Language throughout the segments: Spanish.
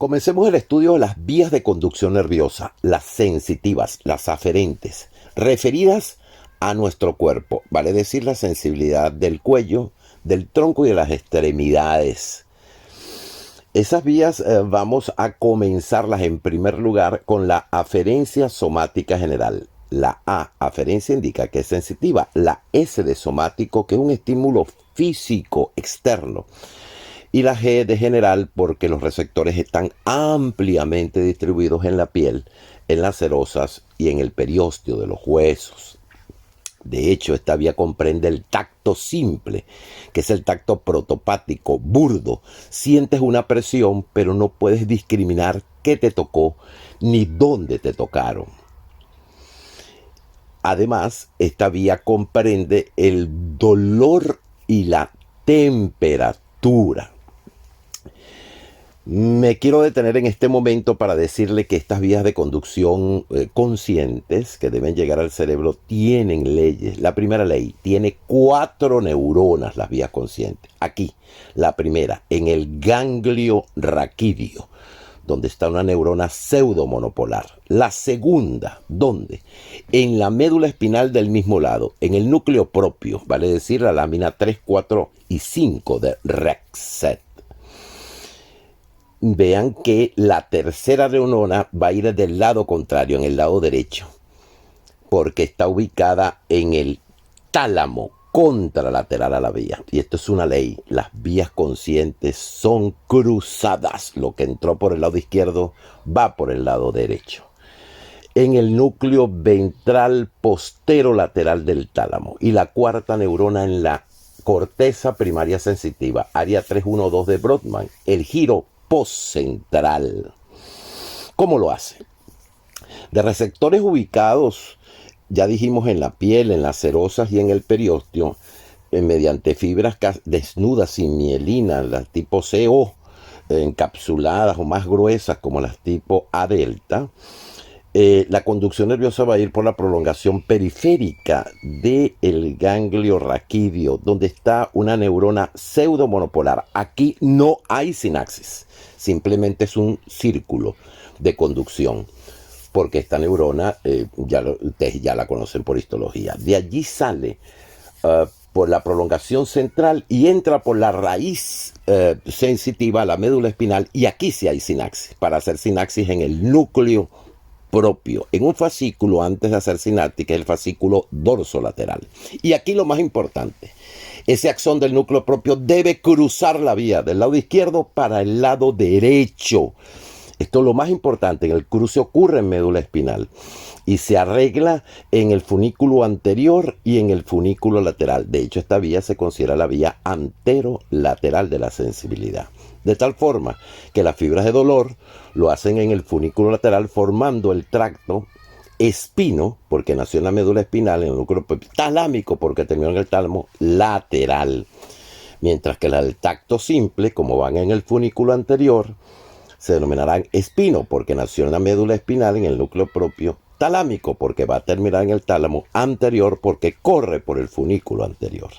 Comencemos el estudio de las vías de conducción nerviosa, las sensitivas, las aferentes, referidas a nuestro cuerpo, vale decir la sensibilidad del cuello, del tronco y de las extremidades. Esas vías vamos a comenzarlas en primer lugar con la aferencia somática general. La A, aferencia, indica que es sensitiva. La S de somático, que es un estímulo físico externo. Y la G de general, porque los receptores están ampliamente distribuidos en la piel, en las serosas y en el periósteo de los huesos. De hecho, esta vía comprende el tacto simple, que es el tacto protopático, burdo. Sientes una presión, pero no puedes discriminar qué te tocó ni dónde te tocaron. Además, esta vía comprende el dolor y la temperatura. Me quiero detener en este momento para decirle que estas vías de conducción conscientes que deben llegar al cerebro tienen leyes. La primera ley, tiene 4 neuronas las vías conscientes. Aquí, la primera, en el ganglio raquídeo, donde está una neurona pseudomonopolar. La segunda, ¿dónde? En la médula espinal del mismo lado, en el núcleo propio, vale decir la lámina 3, 4 y 5 de Rexet. Vean que la tercera neurona va a ir del lado contrario, en el lado derecho, porque está ubicada en el tálamo contralateral a la vía. Y esto es una ley, las vías conscientes son cruzadas. Lo que entró por el lado izquierdo va por el lado derecho. En el núcleo ventral posterolateral del tálamo. Y la cuarta neurona en la corteza primaria sensitiva, área 312 de Brodmann, el giro postcentral. ¿Cómo lo hace? De receptores ubicados, ya dijimos, en la piel, en las serosas y en el periósteo, mediante fibras desnudas sin mielina, las tipo CO, encapsuladas o más gruesas como las tipo A delta, la conducción nerviosa va a ir por la prolongación periférica del ganglio raquídeo, donde está una neurona pseudomonopolar. Aquí no hay sinapsis, simplemente es un círculo de conducción, porque esta neurona ustedes ya la conocen por histología. De allí sale por la prolongación central y entra por la raíz sensitiva a la médula espinal, y aquí sí hay sinapsis, para hacer sinapsis en el núcleo propio, en un fascículo antes de hacer sináptica, que es el fascículo dorsolateral. Y aquí lo más importante, ese axón del núcleo propio debe cruzar la vía del lado izquierdo para el lado derecho. Esto es lo más importante, el cruce ocurre en médula espinal y se arregla en el funículo anterior y en el funículo lateral. De hecho, esta vía se considera la vía anterolateral de la sensibilidad. De tal forma que las fibras de dolor lo hacen en el funículo lateral, formando el tracto espino, porque nació en la médula espinal, en el núcleo talámico, porque terminó en el tálamo lateral. Mientras que la del tacto simple, como van en el funículo anterior, se denominarán espino, porque nació en la médula espinal, en el núcleo propio talámico, porque va a terminar en el tálamo anterior, porque corre por el funículo anterior.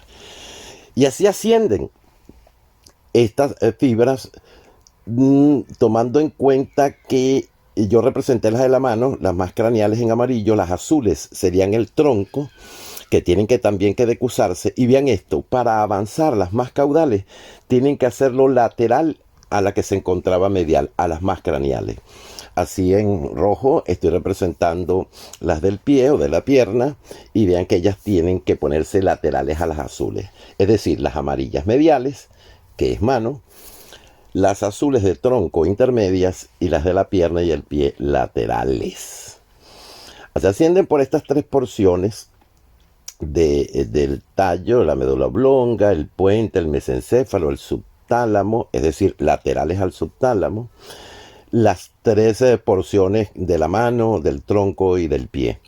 Y así ascienden estas fibras, tomando en cuenta que yo representé las de la mano, las más craneales en amarillo, las azules serían el tronco, que tienen que también que decusarse. Y vean esto, para avanzar las más caudales, tienen que hacerlo lateral a la que se encontraba medial, a las más craneales. Así en rojo estoy representando las del pie o de la pierna, y vean que ellas tienen que ponerse laterales a las azules, es decir, las amarillas mediales, que es mano, las azules de tronco intermedias y las de la pierna y el pie laterales. Se ascienden por estas 3 porciones del tallo, la médula oblonga, el puente, el mesencéfalo, el subtálamo, es decir, laterales al subtálamo, las 13 porciones de la mano, del tronco y del pie.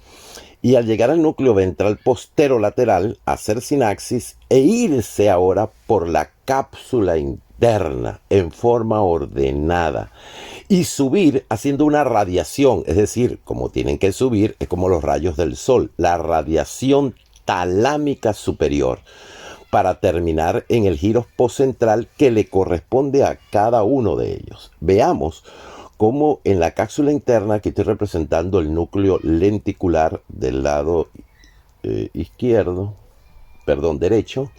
Y al llegar al núcleo ventral posterolateral, hacer sinapsis e irse ahora por la cápsula interna en forma ordenada y subir haciendo una radiación, es decir, como tienen que subir, es como los rayos del sol, la radiación talámica superior, para terminar en el giro poscentral que le corresponde a cada uno de ellos. Veamos cómo en la cápsula interna, que estoy representando el núcleo lenticular del lado derecho,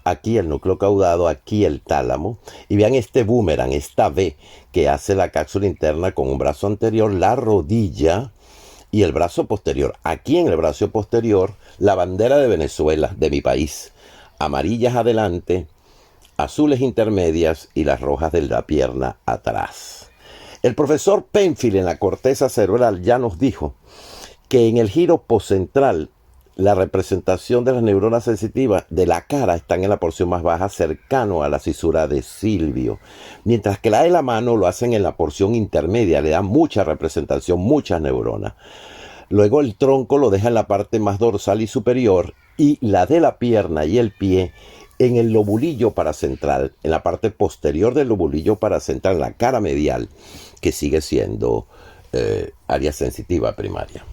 aquí el núcleo caudado, aquí el tálamo, y vean este boomerang, esta V que hace la cápsula interna con un brazo anterior, la rodilla y el brazo posterior. Aquí en el brazo posterior, la bandera de Venezuela, de mi país, amarillas adelante, azules intermedias y las rojas de la pierna atrás. El profesor Penfield en la corteza cerebral ya nos dijo que en el giro poscentral la representación de las neuronas sensitivas de la cara están en la porción más baja, cercano a la cisura de Silvio, mientras que la de la mano lo hacen en la porción intermedia, le dan mucha representación, muchas neuronas. Luego el tronco lo deja en la parte más dorsal y superior, y la de la pierna y el pie en el lobulillo paracentral, en la parte posterior del lobulillo paracentral, en la cara medial, que sigue siendo área sensitiva primaria.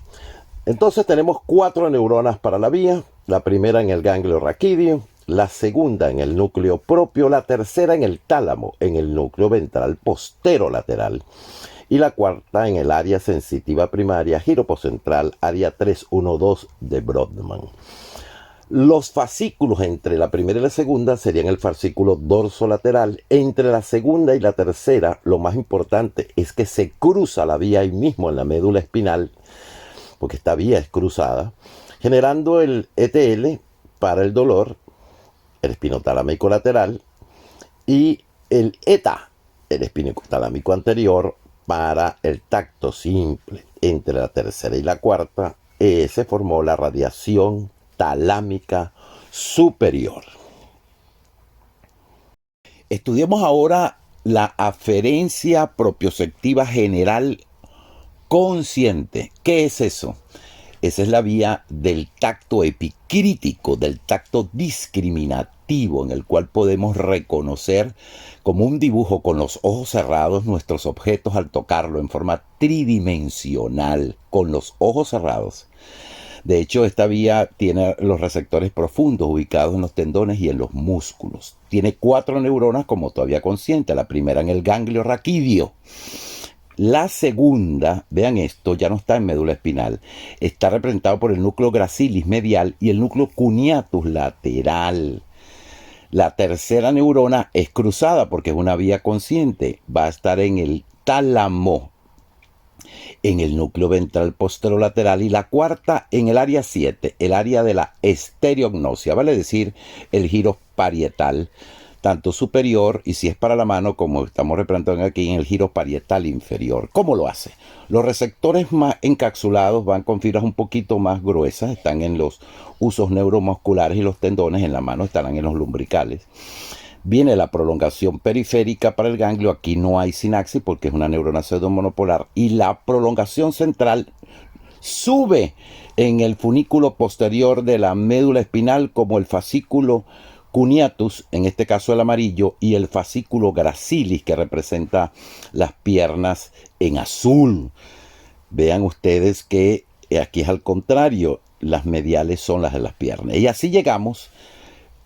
Entonces tenemos 4 neuronas para la vía, la primera en el ganglio raquídeo, la segunda en el núcleo propio, la tercera en el tálamo, en el núcleo ventral posterolateral, y la cuarta en el área sensitiva primaria, giro poscentral, área 312 de Brodmann. Los fascículos entre la primera y la segunda serían el fascículo dorsolateral. Entre la segunda y la tercera, lo más importante es que se cruza la vía ahí mismo en la médula espinal, porque esta vía es cruzada, generando el ETL para el dolor, el espinotalámico lateral, y el ETA, el espinotalámico anterior, para el tacto simple. Entre la tercera y la cuarta se formó la radiación talámica superior. Estudiemos ahora la aferencia propioceptiva general consciente. ¿Qué es eso? Esa es la vía del tacto epicrítico, del tacto discriminativo, en el cual podemos reconocer como un dibujo con los ojos cerrados nuestros objetos al tocarlo en forma tridimensional, con los ojos cerrados. De hecho, esta vía tiene los receptores profundos ubicados en los tendones y en los músculos. Tiene 4 neuronas como todavía consciente, la primera en el ganglio raquídeo. La segunda, vean esto, ya no está en médula espinal, está representado por el núcleo gracilis medial y el núcleo cuneatus lateral. La tercera neurona es cruzada porque es una vía consciente, va a estar en el tálamo, en el núcleo ventral posterolateral, y la cuarta en el área 7, el área de la estereognosia, vale decir el giro parietal, tanto superior, y si es para la mano, como estamos representando aquí, en el giro parietal inferior. ¿Cómo lo hace? Los receptores más encapsulados van con fibras un poquito más gruesas, están en los usos neuromusculares y los tendones, en la mano estarán en los lumbricales. Viene la prolongación periférica para el ganglio, aquí no hay sinapsis porque es una neurona pseudomonopolar, y la prolongación central sube en el funículo posterior de la médula espinal como el fascículo cuneatus, en este caso el amarillo, y el fascículo gracilis, que representa las piernas en azul. Vean ustedes que aquí es al contrario, las mediales son las de las piernas. Y así llegamos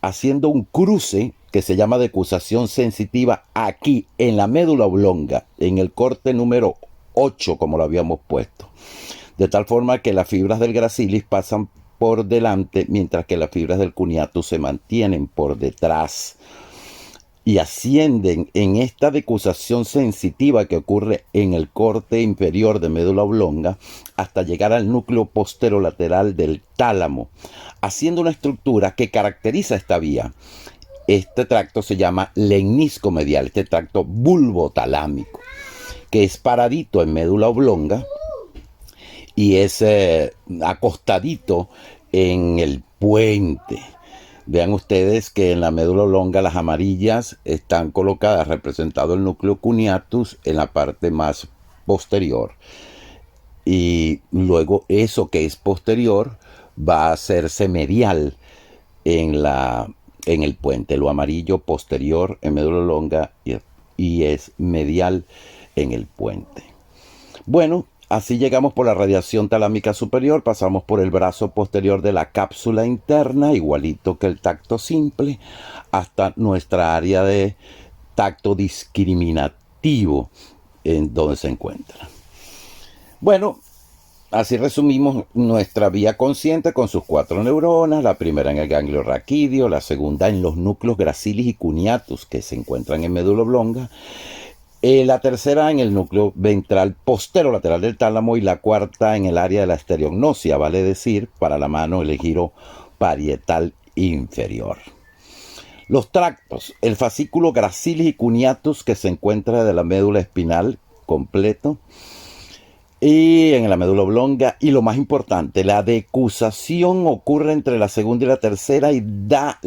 haciendo un cruce que se llama decusación sensitiva aquí en la médula oblonga, en el corte número 8, como lo habíamos puesto. De tal forma que las fibras del gracilis pasan por delante, mientras que las fibras del cuneatus se mantienen por detrás y ascienden en esta decusación sensitiva que ocurre en el corte inferior de médula oblonga hasta llegar al núcleo posterolateral del tálamo, haciendo una estructura que caracteriza esta vía. Este tracto se llama lemnisco medial, este tracto bulbotalámico, que es paradito en médula oblonga y es acostadito en el puente. Vean ustedes que en la médula oblonga las amarillas están colocadas, representado el núcleo cuneatus en la parte más posterior. Y luego eso que es posterior va a hacerse medial en el puente. Lo amarillo posterior en médula oblonga y es medial en el puente. Bueno, Así llegamos por la radiación talámica superior, pasamos por el brazo posterior de la cápsula interna, igualito que el tacto simple, hasta nuestra área de tacto discriminativo, en donde se encuentra. Bueno, así resumimos nuestra vía consciente con sus 4 neuronas, la primera en el ganglio raquídeo, la segunda en los núcleos gracilis y cuneatus que se encuentran en médula oblonga, la tercera en el núcleo ventral posterolateral del tálamo y la cuarta en el área de la estereognosia, vale decir, para la mano el giro parietal inferior. Los tractos, el fascículo gracilis y cuneatus que se encuentra de la médula espinal completo y en la médula oblonga, y lo más importante, la decusación ocurre entre la segunda y la tercera y da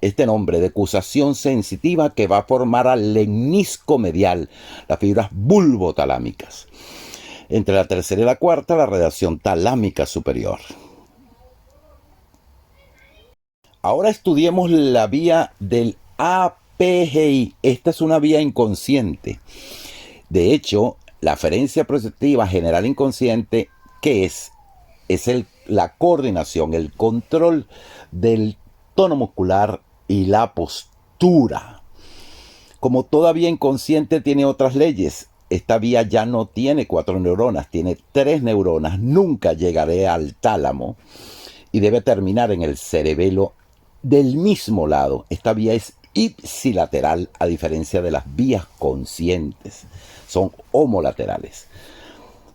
este nombre, decusación sensitiva, que va a formar al lemnisco medial, las fibras bulbotalámicas. Entre la tercera y la cuarta, la radiación talámica superior. Ahora estudiemos la vía del APGI. Esta es una vía inconsciente. De hecho, la aferencia proyectiva general inconsciente, ¿qué es? Es la coordinación, el control del tono muscular y la postura. Como toda vía inconsciente tiene otras leyes, esta vía ya no tiene 4 neuronas, tiene 3 neuronas. Nunca llegaré al tálamo y debe terminar en el cerebelo del mismo lado. Esta vía es ipsilateral, a diferencia de las vías conscientes. Son homolaterales.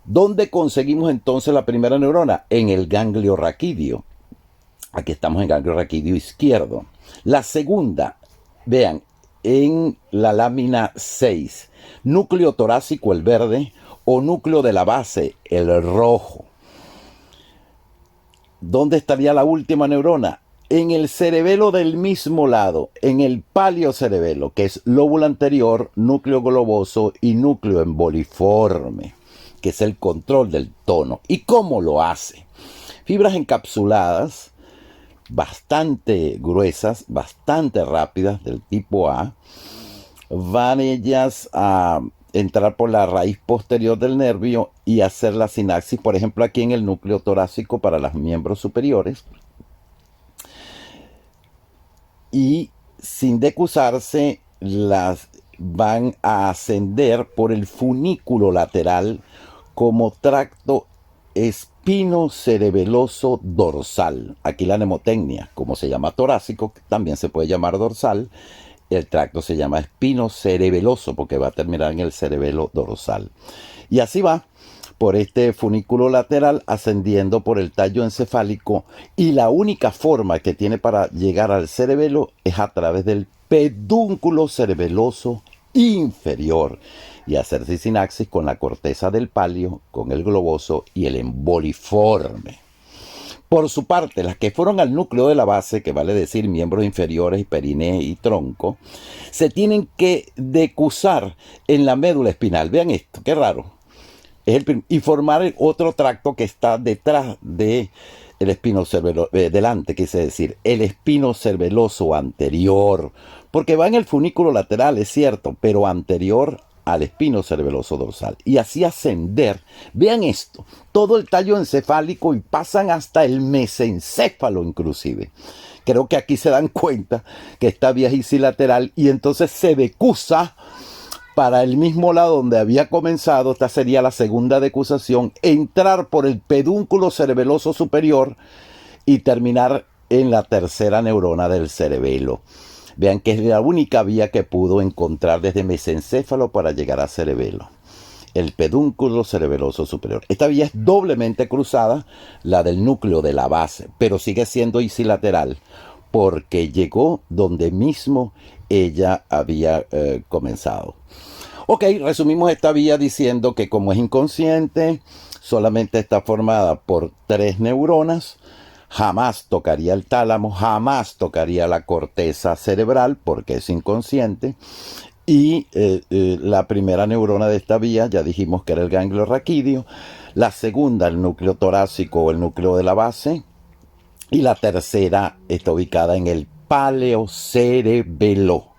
¿Dónde conseguimos entonces la primera neurona? En el ganglio raquídeo. Aquí estamos en el ganglio raquídeo izquierdo. La segunda, vean, en la lámina 6. Núcleo torácico, el verde, o núcleo de la base, el rojo. ¿Dónde estaría la última neurona? En el cerebelo del mismo lado, en el paleocerebelo, que es lóbulo anterior, núcleo globoso y núcleo emboliforme, que es el control del tono. ¿Y cómo lo hace? Fibras encapsuladas, bastante gruesas, bastante rápidas, del tipo A, van ellas a entrar por la raíz posterior del nervio y hacer la sinapsis, por ejemplo, aquí en el núcleo torácico para los miembros superiores. Y sin decusarse, las van a ascender por el funículo lateral como tracto espinocerebeloso dorsal. Aquí la mnemotecnia, como se llama torácico, también se puede llamar dorsal. El tracto se llama espinocerebeloso porque va a terminar en el cerebelo dorsal. Y así va por este funículo lateral, ascendiendo por el tallo encefálico, y la única forma que tiene para llegar al cerebelo es a través del pedúnculo cerebeloso inferior y hacerse sinapsis con la corteza del palio, con el globoso y el emboliforme. Por su parte, las que fueron al núcleo de la base, que vale decir miembros inferiores, perineo y tronco, se tienen que decusar en la médula espinal. Vean esto, qué raro. Y formar otro tracto que está detrás de el espinocerebeloso, delante, quise decir, el espinocerebeloso anterior, porque va en el funículo lateral, es cierto, pero anterior al espinocerebeloso dorsal. Y así ascender, vean esto, todo el tallo encefálico y pasan hasta el mesencéfalo inclusive. Creo que aquí se dan cuenta que esta vía es ipsilateral y entonces se decusa para el mismo lado donde había comenzado. Esta sería la segunda decusación, entrar por el pedúnculo cerebeloso superior y terminar en la tercera neurona del cerebelo. Vean que es la única vía que pudo encontrar desde mesencéfalo para llegar a cerebelo, el pedúnculo cerebeloso superior. Esta vía es doblemente cruzada, la del núcleo de la base, pero sigue siendo ipsilateral porque llegó donde mismo ella había comenzado. Ok, resumimos esta vía diciendo que como es inconsciente, solamente está formada por 3 neuronas, jamás tocaría el tálamo, jamás tocaría la corteza cerebral porque es inconsciente. Y la primera neurona de esta vía, ya dijimos que era el ganglio raquídeo, la segunda el núcleo torácico o el núcleo de la base, y la tercera está ubicada en el paleocerebelo.